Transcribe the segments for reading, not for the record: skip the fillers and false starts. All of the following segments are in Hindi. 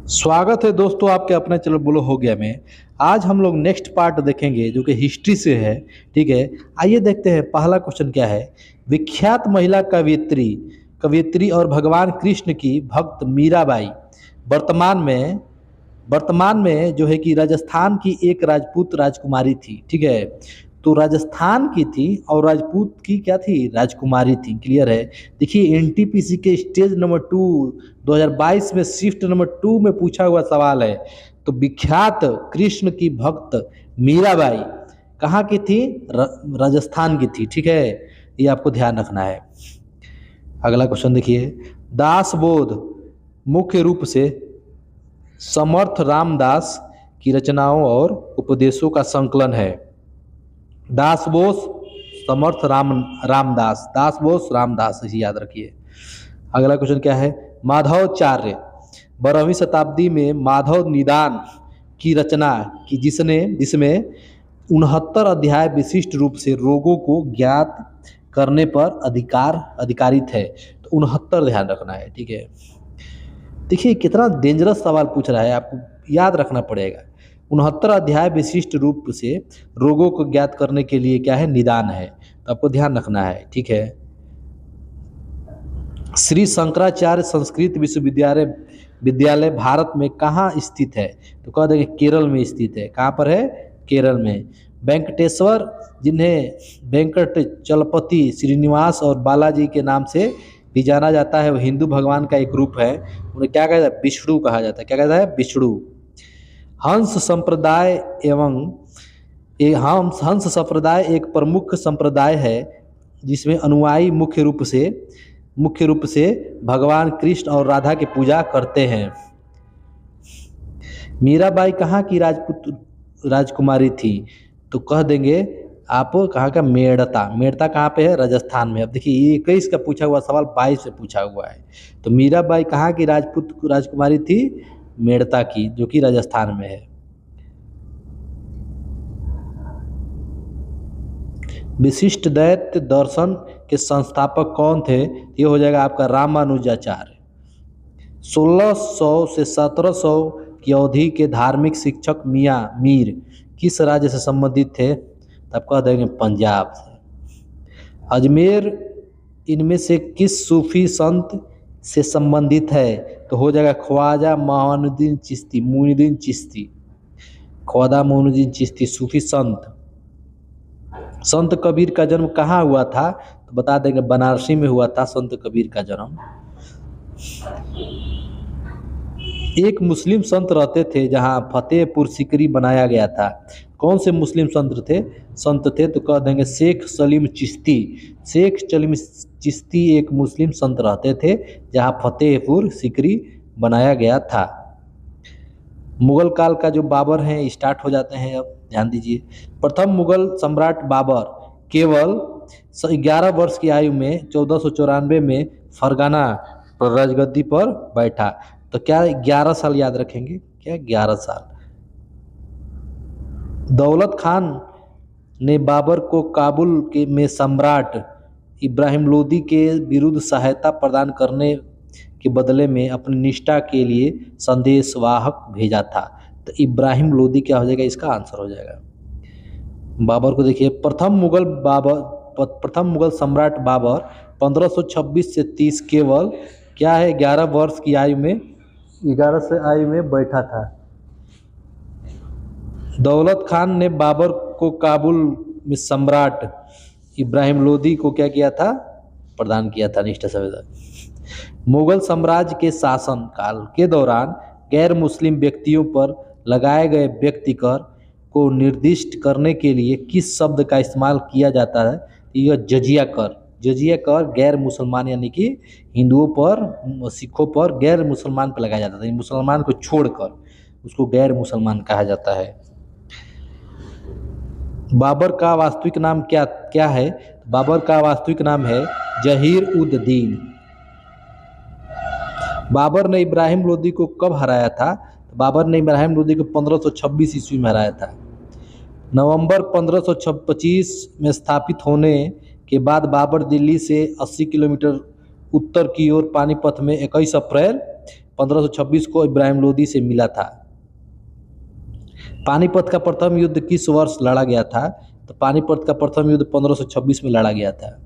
स्वागत है दोस्तों आपके अपने चलो बोलो हो गया में। आज हम लोग नेक्स्ट पार्ट देखेंगे जो कि हिस्ट्री से है। ठीक है, आइए देखते हैं पहला क्वेश्चन क्या है। विख्यात महिला कवियत्री कवियत्री और भगवान कृष्ण की भक्त मीराबाई वर्तमान में वर्तमान में जो है कि राजस्थान की एक राजपूत राजकुमारी थी। ठीक है, तो राजस्थान की थी और राजपूत की क्या थी, राजकुमारी थी। क्लियर है। देखिए एनटीपीसी के स्टेज नंबर 2 2022 में शिफ्ट नंबर 2 में पूछा हुआ सवाल है। तो विख्यात कृष्ण की भक्त मीराबाई कहाँ की थी, राजस्थान की थी। ठीक है, ये आपको ध्यान रखना है। अगला क्वेश्चन देखिए। दासबोध मुख्य रूप से समर्थ रामदास की रचनाओं और उपदेशों का संकलन है। दासबोस समर्थ रामदास, दासबोस रामदास, इसे याद रखिए। अगला क्वेश्चन क्या है। माधवाचार्य 12वीं शताब्दी में माधव निदान की रचना की जिसमें 69 अध्याय विशिष्ट रूप से रोगों को ज्ञात करने पर अधिकारित है। तो 69 ध्यान रखना है। ठीक है, देखिए कितना डेंजरस सवाल पूछ रहा है, आपको याद रखना पड़ेगा। 69 अध्याय विशिष्ट रूप से रोगों को ज्ञात करने के लिए क्या है, निदान है। तो आपको ध्यान रखना है। ठीक है। श्री शंकराचार्य संस्कृत विद्यालय भारत में कहाँ स्थित है। तो कह देंगे केरल में स्थित है। कहाँ पर है, केरल में। वेंकटेश्वर जिन्हें वेंकट चलपति श्रीनिवास और बालाजी के नाम से भी जाना जाता है, वो हिंदू भगवान का एक रूप है। उन्हें क्या कहता है, विष्णु कहा जाता है। क्या कहता है, विष्णु। हंस संप्रदाय एक प्रमुख संप्रदाय है जिसमें अनुयायी मुख्य रूप से भगवान कृष्ण और राधा की पूजा करते हैं। मीराबाई कहाँ की राजकुमारी थी। तो कह देंगे आप कहाँ का, मेड़ता। मेड़ता कहाँ पे है, राजस्थान में। अब देखिए ये 21 का पूछा हुआ सवाल 22 से पूछा हुआ है। तो मीराबाई कहाँ की राजकुमारी थी, मेड़ता की, जो कि राजस्थान में है। विशिष्ट दैत्य दर्शन के संस्थापक कौन थे। ये हो जाएगा आपका रामानुजाचार्य। 1600 से 1700 की अवधि के धार्मिक शिक्षक मियाँ मीर किस राज्य से संबंधित थे। तब कह देंगे पंजाब से। अजमेर इनमें से किस सूफी संत से संबंधित है। तो हो जाएगा ख्वाजा मोइनुद्दीन चिश्ती। ख्वाजा मोइनुद्दीन चिश्ती सूफी संत। संत कबीर का जन्म कहाँ हुआ था। तो बता देंगे बनारसी में हुआ था संत कबीर का जन्म। एक मुस्लिम संत रहते थे जहाँ फतेहपुर सिकरी बनाया गया था। कौन से मुस्लिम संत थे। तो कह देंगे शेख सलीम चिश्ती एक मुस्लिम संत रहते थे जहाँ फतेहपुर सिकरी बनाया गया था। मुगल काल का जो बाबर हैं स्टार्ट हो जाते हैं। अब ध्यान दीजिए। प्रथम मुगल सम्राट बाबर केवल 11 वर्ष की आयु में 1494 में फरगाना राजगद्दी पर बैठा। तो क्या 11 साल याद रखेंगे, क्या 11 साल। दौलत खान ने बाबर को काबुल में सम्राट इब्राहिम लोदी के विरुद्ध सहायता प्रदान करने के बदले में अपनी निष्ठा के लिए संदेशवाहक भेजा था। तो इब्राहिम लोदी क्या हो जाएगा, इसका आंसर हो जाएगा। बाबर को देखिए, प्रथम मुगल सम्राट बाबर 1526 से 30 केवल क्या है 11 वर्ष की आयु में 11 से आयु में बैठा था। दौलत खान ने बाबर को काबुल में सम्राट इब्राहिम लोदी को क्या किया था, प्रदान किया था निष्ठा संविधान। मुगल साम्राज्य के शासन काल के दौरान गैर मुस्लिम व्यक्तियों पर लगाए गए व्यक्ति कर को निर्दिष्ट करने के लिए किस शब्द का इस्तेमाल किया जाता है। यह जजिया कर गैर मुसलमान यानी कि हिंदुओं पर, सिखों पर, गैर मुसलमान पर लगाया जाता था। मुसलमान को छोड़कर उसको गैर मुसलमान कहा जाता है। बाबर का वास्तविक नाम क्या है। बाबर का वास्तविक नाम है जहीर-उद-दीन। बाबर ने इब्राहिम लोदी को कब हराया था। बाबर ने इब्राहिम लोदी को 1526 ईस्वी में हराया था। नवंबर 1525 में स्थापित होने के बाद बाबर दिल्ली से 80 किलोमीटर उत्तर की ओर पानीपत में 21 अप्रैल 1526 को इब्राहिम लोदी से मिला था। पानीपत का प्रथम युद्ध किस वर्ष लड़ा गया था? तो पानीपत का प्रथम युद्ध 1526 में लड़ा गया था।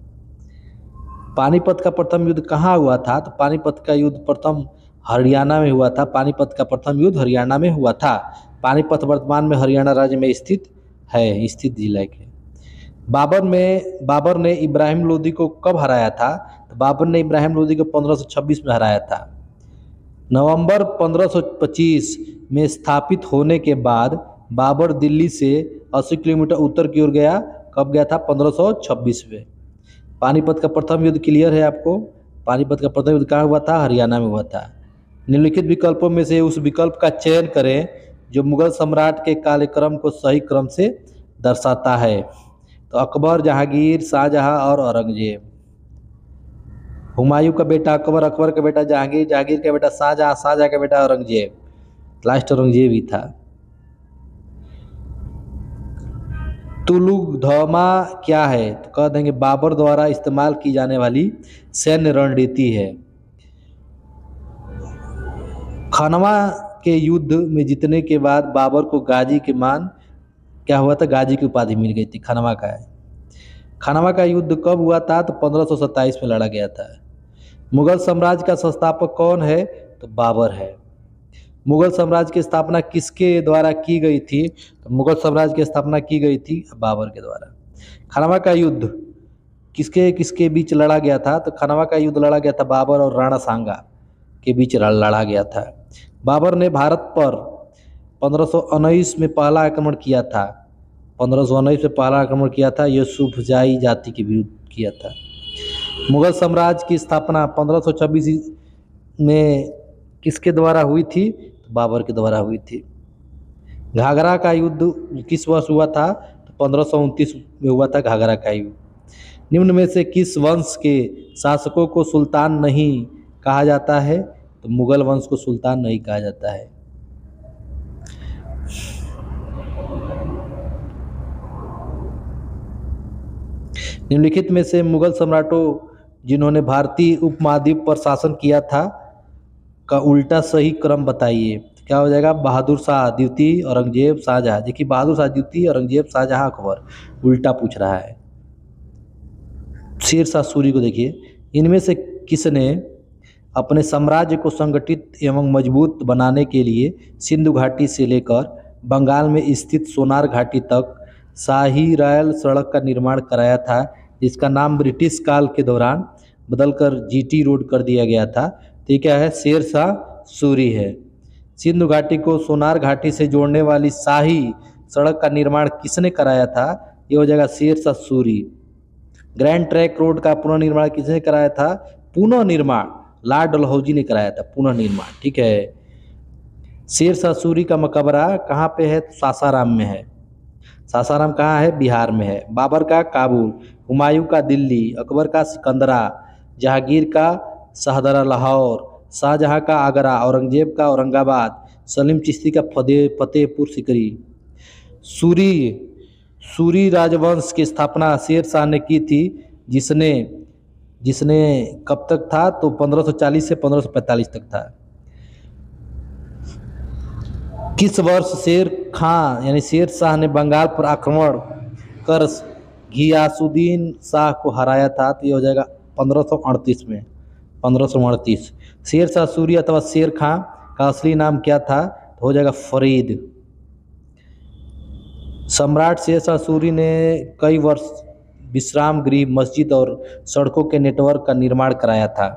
पानीपत का प्रथम युद्ध कहाँ हुआ था? तो पानीपत का युद्ध प्रथम हरियाणा में हुआ था। पानीपत का प्रथम युद्ध हरियाणा में हुआ था। पानीपत वर्तमान में हरियाणा राज्य में स्थित जिला है। बाबर ने इब्राहिम लोदी को कब हराया था? तो बाबर ने इब्राहिम लोदी को 1526 में हराया था। नवंबर 1525 में स्थापित होने के बाद बाबर दिल्ली से 80 किलोमीटर उत्तर की ओर गया। कब गया था? 1526 में। पानीपत का प्रथम युद्ध क्लियर है आपको? पानीपत का प्रथम युद्ध कहाँ हुआ था? हरियाणा में हुआ था। निम्नलिखित विकल्पों में से उस विकल्प का चयन करें जो मुगल सम्राट के कार्यक्रम को सही क्रम से दर्शाता है। तो अकबर, जहांगीर, शाहजहां और औरंगजेब। हुमायूं का बेटा अकबर, अकबर का बेटा जहांगीर, जहांगीर का बेटा शाहजहां, शाहजहां का बेटा औरंगजेब। लास्ट औरंगजेब ही था। तुलुकधमा क्या है? तो कह देंगे बाबर द्वारा इस्तेमाल की जाने वाली सैन्य रणनीति है। खानवा के युद्ध में जीतने के बाद बाबर को गाजी के मान क्या हुआ था? गाजी की उपाधि मिल गई थी। खानवा का है। खानवा का युद्ध कब हुआ था? तो 1527 में लड़ा गया था। मुगल साम्राज्य का संस्थापक कौन है? तो बाबर है। मुगल साम्राज्य की स्थापना किसके द्वारा की गई थी? तो मुगल साम्राज्य की स्थापना की गई थी बाबर के द्वारा। खानवा का युद्ध किसके किसके बीच लड़ा गया था? तो खानवा का युद्ध लड़ा गया था बाबर और राणा सांगा के बीच लड़ा गया था। बाबर ने भारत पर 1519 में पहला आक्रमण किया था। 1519 में पहला आक्रमण किया था। यूसुफजाई जाति के विरुद्ध किया था। मुगल साम्राज्य की स्थापना 1526 में किसके द्वारा हुई थी? तो बाबर के द्वारा हुई थी। घाघरा का युद्ध किस वर्ष हुआ था? तो 1529 में हुआ था घाघरा का युद्ध। निम्न में से किस वंश के शासकों को सुल्तान नहीं कहा जाता है? तो मुगल वंश को सुल्तान नहीं कहा जाता है। निम्नलिखित में से मुगल सम्राटों जिन्होंने भारतीय उपमहाद्वीप पर शासन किया था का उल्टा सही क्रम बताइए। क्या हो जाएगा? बहादुर शाह द्वितीय, औरंगजेब, शाहजहां। देखिए बहादुर शाह द्वितीय, औरंगजेब, शाहजहां, अकबर। उल्टा पूछ रहा है। शेर शाह सूरी को देखिए, इनमें से किसने अपने साम्राज्य को संगठित एवं मजबूत बनाने के लिए सिंधु घाटी से लेकर बंगाल में स्थित सोनार घाटी तक शाही रेल सड़क का निर्माण कराया था, जिसका नाम ब्रिटिश काल के दौरान बदलकर जीटी रोड कर दिया गया था? तो क्या है? शेर शाह सूरी है। सिंधु घाटी को सोनार घाटी से जोड़ने वाली शाही सड़क का निर्माण किसने कराया था? ये हो जाएगा Sher Shah Suri. Grand trunk road का पुनर्निर्माण किसने कराया था? पुनः निर्माण लॉर्ड डलहौजी ने कराया था। पुनः निर्माण, ठीक है। शेर शाह सूरी का मकबरा कहाँ पे है? तो सासाराम में है। सासाराम कहाँ है? बिहार में है। बाबर का काबुल, हुमायूं का दिल्ली, अकबर का सिकंदरा, जहांगीर का शाहदरा लाहौर, शाहजहां का आगरा, औरंगजेब का औरंगाबाद, सलीम चिश्ती का फतेहपुर सिकरी। सूरी राजवंश की स्थापना शेर शाह ने की थी, जिसने कब तक था? तो 1540 से 1545 तक था। किस वर्ष शेर खां यानी शेर शाह ने बंगाल पर आक्रमण कर घियासुद्दीन शाह को हराया था? तो ये हो जाएगा 1538 में। 1538। शेर शाह सूरी अथवा शेर खां का असली नाम क्या था? तो हो जाएगा फरीद। सम्राट शेर शाह सूरी ने कई वर्ष विश्राम गृह, मस्जिद और सड़कों के नेटवर्क का निर्माण कराया था?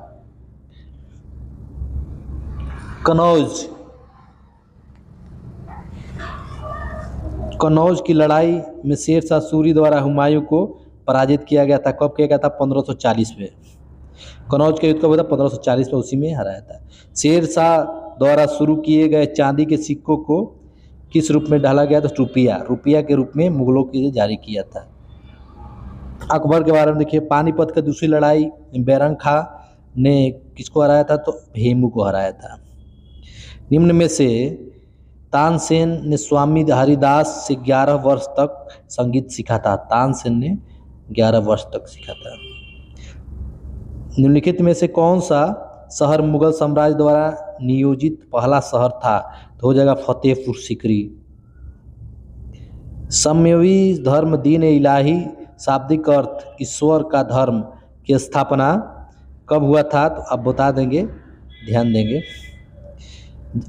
कनौज की लड़ाई में शेर शाह सूरी द्वारा हुमायूं को पराजित किया गया था। कब किया गया था? 1540 में। कनौज का युद्ध कब हुआ था? 1540 में, उसी में हराया था। शेर शाह द्वारा शुरू किए गए चांदी के सिक्कों को किस रूप में ढाला गया? तो रुपया के रूप में मुगलों के लिए जारी किया था। अकबर के बारे में देखिए, पानीपत की दूसरी लड़ाई बैरंग खां ने किसको हराया था? तो हेमू को हराया था। निम्न में से तानसेन ने स्वामी हरिदास से 11 वर्ष तक संगीत सीखा था। तानसेन ने 11 वर्ष तक सीखा था। निम्नलिखित में से कौन सा शहर मुगल साम्राज्य द्वारा नियोजित पहला शहर था? तो हो जाएगा फतेहपुर सीकरी। सम्यवी धर्म दीन इलाही शाब्दिक अर्थ ईश्वर का धर्म की स्थापना कब हुआ था? तो आप बता देंगे, ध्यान देंगे।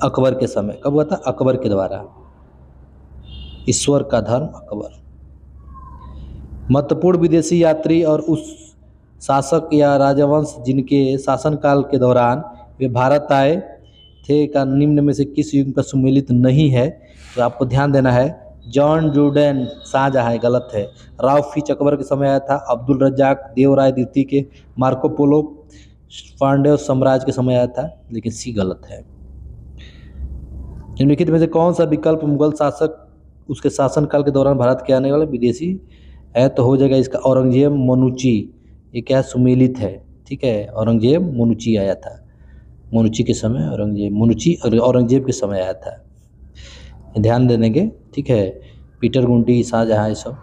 अकबर के समय। कब हुआ था? अकबर के द्वारा। ईश्वर का धर्म अकबर। महत्वपूर्ण विदेशी यात्री और उस शासक या राजवंश जिनके शासनकाल के दौरान वे भारत आए थे का निम्न में से किस युग का सुमेलित नहीं है? तो आपको ध्यान देना है। जॉन जूडन शाहजहां, गलत है। राव फिच अकबर के समय आया था। अब्दुल रज्जाक देवराय द्वितीय के, मार्को पोलो पांड्य साम्राज्य के समय आया था, लेकिन सी गलत है। निम्नलिखित में से कौन सा विकल्प मुगल शासक उसके शासनकाल के दौरान भारत के आने वाले विदेशी है? तो हो जाएगा इसका औरंगजेब मनुची। ये क्या सुमेलित है? ठीक है, औरंगजेब मनुची आया था। मनुची के समय औरंगजेब, मनुची औरंगजेब के समय आया था, ध्यान दे देंगे। ठीक है, पीटर गुंडी, शाहजहां, ये सब।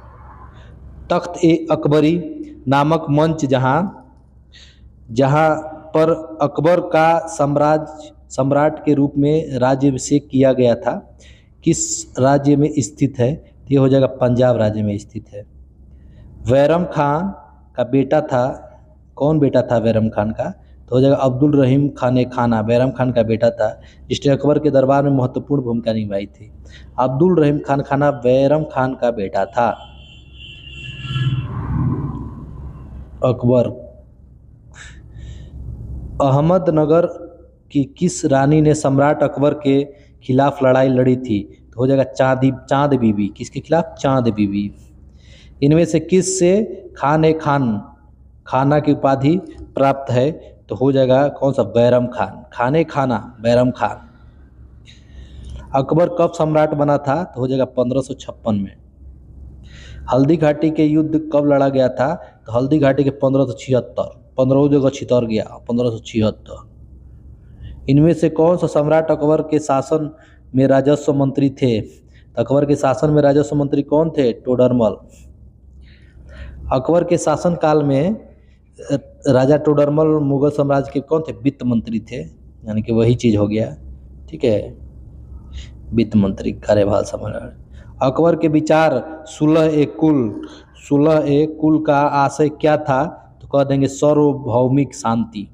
तख्त ए अकबरी नामक मंच जहां पर अकबर का सम्राट के रूप में राज्याभिषेक किया गया था, किस राज्य में स्थित है? ये हो जाएगा पंजाब राज्य में स्थित है। बैरम खान का बेटा था, कौन बेटा था बैरम खान का? तो हो जाएगा अब्दुल रहीम खान खाना, बैरम खान का बेटा था, जिसने अकबर के दरबार में महत्वपूर्ण भूमिका निभाई थी। अब्दुल रहीम खान खाना बैरम खान का बेटा था। अकबर। अहमदनगर की किस रानी ने सम्राट अकबर के खिलाफ लड़ाई लड़ी थी? तो हो जाएगा चांद बीबी। किसके खिलाफ? चांद बीबी। इनमें से किस से खाना की उपाधि प्राप्त है? तो हो जाएगा कौन सा? बैरम खान। खाना बैरम खान। अकबर कब सम्राट बना था? तो हो जाएगा 1556 में। हल्दी घाटी के युद्ध कब लड़ा गया था? तो हल्दी घाटी के 1576, 15 जगह छितर गया, 1576। इनमें से कौन सा सम्राट अकबर के शासन में राजस्व मंत्री थे? अकबर के शासन में राजस्व मंत्री कौन थे? टोडरमल। अकबर के शासन काल में राजा टोडरमल मुगल साम्राज्य के कौन थे? वित्त मंत्री थे, यानी कि वही चीज हो गया। ठीक है, वित्त मंत्री कार्यभार संभाल। अकबर के विचार सुलह ए कुल का आशय क्या था? तो कह देंगे सार्वभौमिक शांति।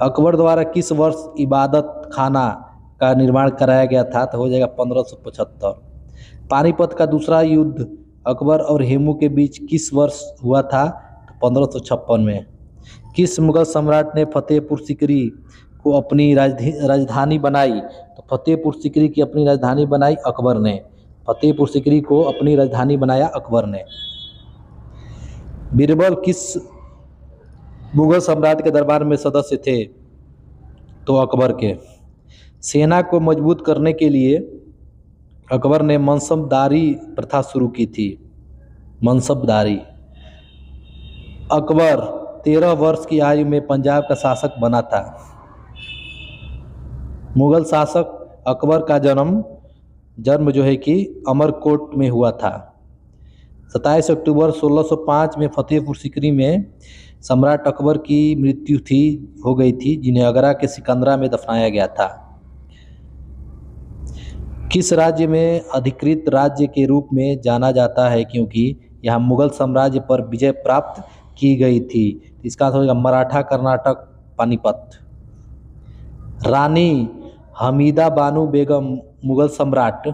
अकबर द्वारा किस वर्ष इबादत खाना का निर्माण कराया गया था? तो हो जाएगा 1575। पानीपत का दूसरा युद्ध अकबर और हेमू के बीच किस वर्ष हुआ था? तो 1556 में। किस मुगल सम्राट ने फतेहपुर सीकरी को अपनी राजधानी बनाई? तो फतेहपुर सीकरी की अपनी राजधानी बनाई अकबर ने। फतेहपुर सीकरी को अपनी राजधानी बनाया अकबर ने। बीरबल किस मुगल सम्राट के दरबार में सदस्य थे? तो अकबर के। सेना को मजबूत करने के लिए अकबर ने मनसबदारी प्रथा शुरू की थी। मनसबदारी। अकबर 13 वर्ष की आयु में पंजाब का शासक बना था। मुगल शासक अकबर का जन्म जो है कि अमरकोट में हुआ था। 27 अक्टूबर 1605 में फतेहपुर सीकरी में सम्राट अकबर की मृत्यु हो गई थी, जिन्हें आगरा के सिकंदरा में दफनाया गया था। किस राज्य में अधिकृत राज्य के रूप में जाना जाता है क्योंकि यहाँ मुगल साम्राज्य पर विजय प्राप्त की गई थी? इसका आंसर होगा मराठा कर्नाटक पानीपत। रानी हमीदा बानो बेगम मुगल सम्राट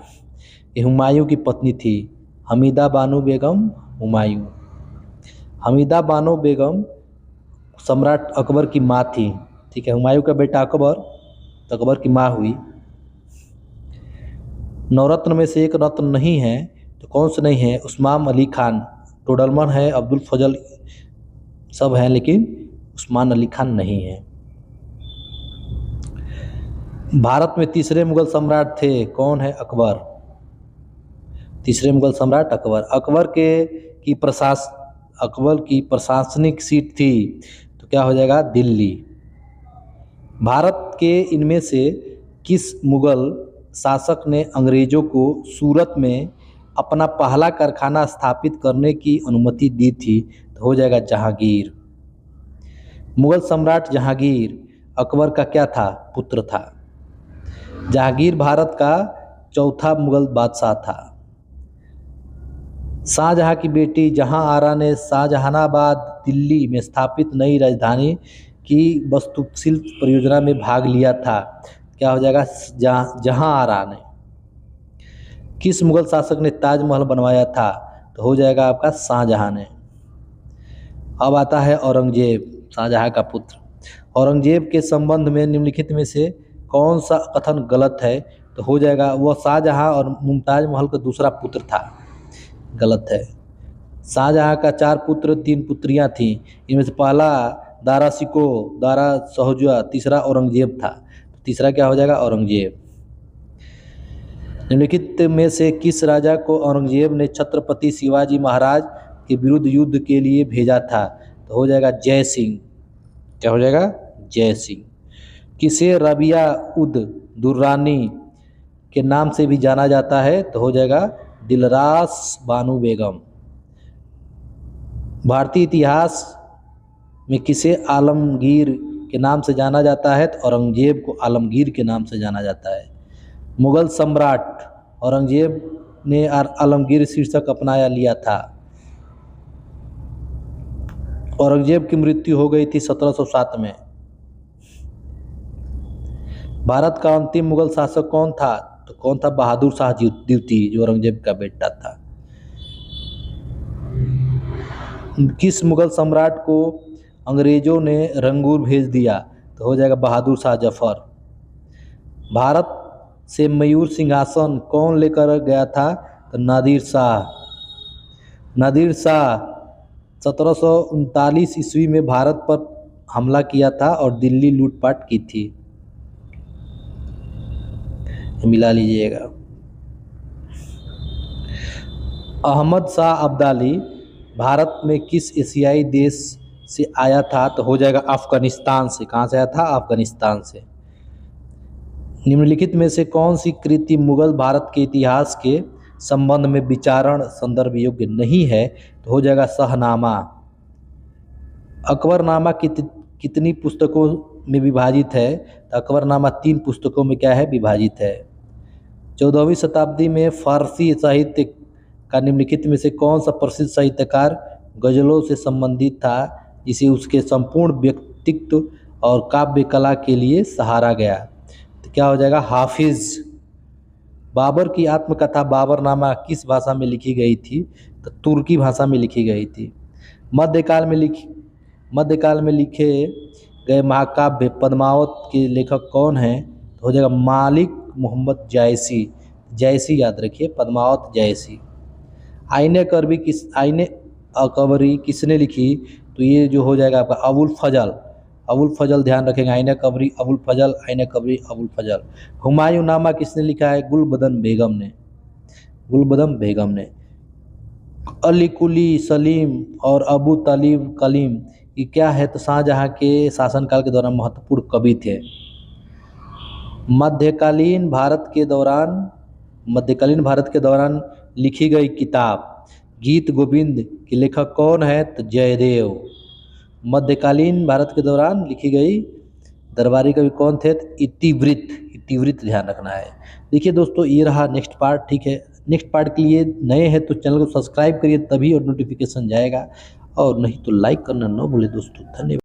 हुमायूं की पत्नी थी। हमीदा बानो बेगम हुमायूं। हमीदा बानो बेगम सम्राट अकबर की माँ थी। ठीक है, हुमायूं का बेटा अकबर, तो अकबर की माँ हुई। नवरत्न में से एक रत्न नहीं है, तो कौन सा नहीं है? उस्मान अली खान। टोडरमल है, अब्दुल फजल, सब हैं, लेकिन उस्मान अली खान नहीं है। भारत में तीसरे मुगल सम्राट थे, कौन है? अकबर। तीसरे मुगल सम्राट अकबर। अकबर की प्रशासनिक सीट थी, तो क्या हो जाएगा? दिल्ली। भारत के इनमें से किस मुगल शासक ने अंग्रेजों को सूरत में अपना पहला कारखाना स्थापित करने की अनुमति दी थी? तो हो जाएगा जहांगीर। मुगल सम्राट जहांगीर अकबर का क्या था, पुत्र था। जहांगीर भारत का चौथा मुगल बादशाह था। शाहजहां की बेटी जहां आरा ने शाहजहानाबाद दिल्ली में स्थापित नई राजधानी की वास्तुशिल्प परियोजना में भाग लिया था। क्या हो जाएगा, जहां आरा ने। किस मुगल शासक ने ताजमहल बनवाया था, तो हो जाएगा आपका शाहजहां ने। अब आता है औरंगजेब, शाहजहां का पुत्र। औरंगजेब के संबंध में निम्नलिखित में से कौन सा कथन गलत है, तो हो जाएगा वह शाहजहां और मुमताज महल का दूसरा पुत्र था। गलत है। शाहजहां का 4 पुत्र 3 पुत्रियां थीं। इनमें से पहला दारा शिको, दारा सहोजुआ, तीसरा औरंगजेब था। तीसरा क्या हो जाएगा, औरंगजेब। निम्नलिखित में से किस राजा को औरंगजेब ने छत्रपति शिवाजी महाराज के विरुद्ध युद्ध के लिए भेजा था, तो हो जाएगा जय सिंह। क्या हो जाएगा, जय सिंह। किसे रबिया उद दुर्रानी के नाम से भी जाना जाता है, तो हो जाएगा दिलरास बानो बेगम। भारतीय इतिहास में किसे आलमगीर के नाम से जाना जाता है, तो औरंगजेब को आलमगीर के नाम से जाना जाता है। मुगल सम्राट औरंगजेब ने आलमगीर शीर्षक अपनाया लिया था। औरंगजेब की मृत्यु हो गई थी 1707 में। भारत का अंतिम मुगल शासक कौन था, तो कौन था, बहादुर शाह द्वितीय, जो औरंगजेब का बेटा था। किस मुगल सम्राट को अंग्रेजों ने रंगूर भेज दिया, तो हो जाएगा बहादुर शाह जफर। भारत से मयूर सिंहासन कौन लेकर गया था, तो नादिर शाह। नादिर शाह 1739 ईस्वी में भारत पर हमला किया था और दिल्ली लूटपाट की थी। मिला लीजिएगा। अहमद शाह अब्दाली भारत में किस एशियाई देश से आया था, तो हो जाएगा अफगानिस्तान से। कहाँ से आया था, अफगानिस्तान से। निम्नलिखित में से कौन सी कृति मुगल भारत के इतिहास के संबंध में विचारण संदर्भ योग्य नहीं है, तो हो जाएगा शाहनामा। अकबरनामा कितनी पुस्तकों में विभाजित है, तो अकबरनामा 3 पुस्तकों में क्या है, विभाजित है। 14वीं शताब्दी में फारसी साहित्य का निम्नलिखित में से कौन सा प्रसिद्ध साहित्यकार गज़लों से संबंधित था, जिसे उसके संपूर्ण व्यक्तित्व और काव्य कला के लिए सहारा गया, तो क्या हो जाएगा, हाफिज। बाबर की आत्मकथा बाबरनामा किस भाषा में लिखी गई थी, तो तुर्की भाषा में लिखी गई थी। मध्यकाल में लिखे गए महाकाव्य पद्मावत के लेखक कौन हैं, तो हो जाएगा मालिक मोहम्मद जायसी याद रखिए, पद्मावत जायसी। आईने अकबरी किसने लिखी, तो ये जो हो जाएगा आपका अबुल फजल ध्यान रखेंगे। आईने अकबरी अबुल फजल। हुमायूं नामा किसने लिखा है, गुलबदन बेगम ने। अली कुली सलीम और अबू तालिब कलीम ये क्या है, तो शाहजहां के शासनकाल के दौरान महत्वपूर्ण कवि थे। मध्यकालीन भारत के दौरान लिखी गई किताब गीत गोविंद के लेखक कौन है, तो जयदेव। मध्यकालीन भारत के दौरान लिखी गई दरबारी कवि कौन थे, तो इतिवृत्त ध्यान रखना है। देखिए दोस्तों, ये रहा नेक्स्ट पार्ट। ठीक है, नेक्स्ट पार्ट के लिए नए हैं तो चैनल को सब्सक्राइब करिए, तभी और नोटिफिकेशन जाएगा, और नहीं तो लाइक करना न भूले दोस्तों। धन्यवाद।